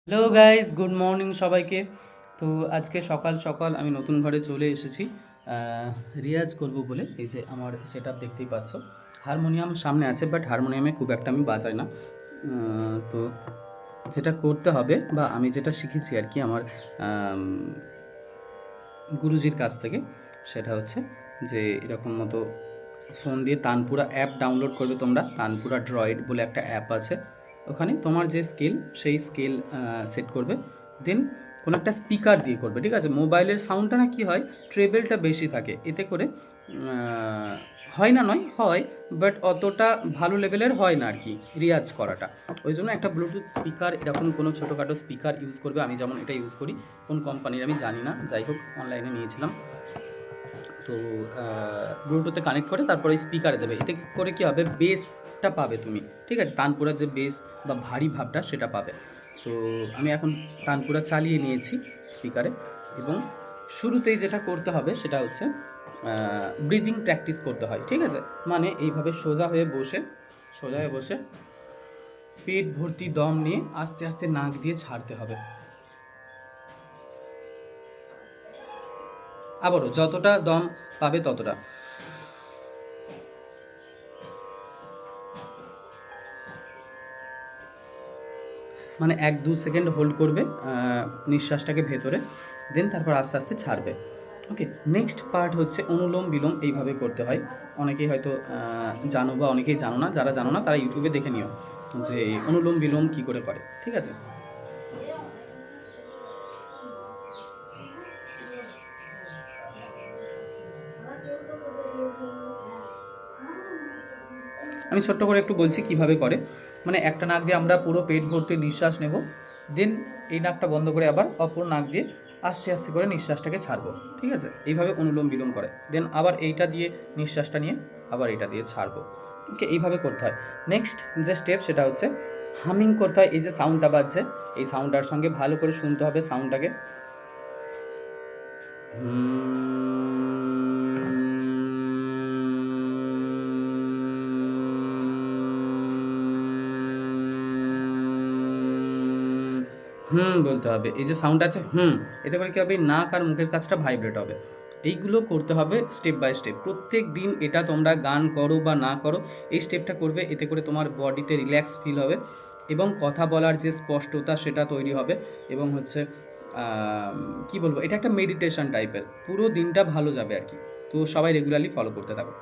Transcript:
Hello guys, good morning সবাইকে। তো আজকে সকাল সকাল আমি নতুন ঘরে চলে এসেছি রিয়াজ করব বলে। এই যে আমার সেট আপ দেখতেই পাচ্ছ, হারমোনিয়াম সামনে আছে, বাট হারমোনিয়ামে খুব একটা আমি বাজাই না। তো যেটা করতে হবে বা আমি যেটা শিখেছি আর কি আমার গুরুজির কাছ থেকে, সেটা হচ্ছে যে এরকম মতো ফোন দিয়ে তানপুরা অ্যাপ ডাউনলোড করবে তোমরা। তানপুরা ড্রয়েড বলে একটা অ্যাপ আছে, ওখানে তোমার যে স্কেল সেই স্কেল সেট করবে। দেন কোনো একটা স্পিকার দিয়ে করবে, ঠিক আছে? মোবাইলের সাউন্ডটা না কী হয়, ট্রেবেলটা বেশি থাকে, এতে করে হয় না নয় হয়, বাট অতটা ভালো লেভেলের হয় না আর কি রিয়াজ করাটা। ওই জন্য একটা ব্লুটুথ স্পিকার, এরকম কোনো ছোটোখাটো স্পিকার ইউজ করবে। আমি যেমন এটা ইউজ করি, কোন কোম্পানির আমি জানি না, যাই হোক অনলাইনে নিয়েছিলাম। তো ব্লুটুথে কানেক্ট করে তারপরে স্পিকারে দেবে, এতে করে কী হবে, বেসটা পাবে তুমি, ঠিক আছে? তানপুরার যে বেস বা ভারী ভাবটা সেটা পাবে। তো আমি এখন তানপুরা চালিয়ে নিয়েছি স্পিকারে, এবং শুরুতেই যেটা করতে হবে সেটা হচ্ছে ব্রিদিং প্র্যাকটিস করতে হয়, ঠিক আছে? মানে এইভাবে সোজা হয়ে বসে পেট ভর্তি দম নিয়ে আস্তে আস্তে নাক দিয়ে ছাড়তে হবে। আবারও যতটা দম পাবে ততটা, মানে 1-2 সেকেন্ড হোল্ড করবে নিঃশ্বাসটাকে ভেতরে, দেন তারপর আস্তে আস্তে ছাড়বে। ওকে, নেক্সট পার্ট হচ্ছে অনুলোম বিলোম। এইভাবে করতে হয়, অনেকেই হয়তো জানো বা অনেকেই জানো না। যারা জানো না তারা ইউটিউবে দেখে নিও যে অনুলোম বিলোম কী করে করে, ঠিক আছে? আমি ছোট্ট করে একটু বলছি কিভাবে করে। মানে একটা নাক দিয়ে আমরা পুরো পেট ভর্তি নিঃশ্বাস নেব, দেন এই নাকটা বন্ধ করে আবার অপর নাক দিয়ে আস্তে আস্তে করে নিঃশ্বাসটাকে ছাড়বো, ঠিক আছে? এইভাবে অনুলোম বিলোম করে, দেন আবার এইটা দিয়ে নিঃশ্বাসটা নিয়ে আবার এটা দিয়ে ছাড়বো। ওকে, এইভাবে করতে হয়। নেক্সট যে স্টেপ সেটা হচ্ছে হামিং করতে হয়। এই যে সাউন্ডটা বাজছে, এই সাউন্ডটার সঙ্গে ভালো করে শুনতে হবে সাউন্ডটাকে। বলতে হবে। এই যে সাউন্ড আছে এতে করে কী হবে, নাক আর মুখের কাছটা ভাইব্রেট হবে। এইগুলো করতে হবে স্টেপ বাই স্টেপ। প্রত্যেক দিন এটা তোমরা গান করো বা না করো, এই স্টেপটা করবে, এতে করে তোমার বডিতে রিল্যাক্স ফিল হবে এবং কথা বলার যে স্পষ্টতা সেটা তৈরি হবে। এবং হচ্ছে কী বলবো, এটা একটা মেডিটেশন টাইপের, পুরো দিনটা ভালো যাবে আর কি। তো সবাই রেগুলারলি ফলো করতে থাকো।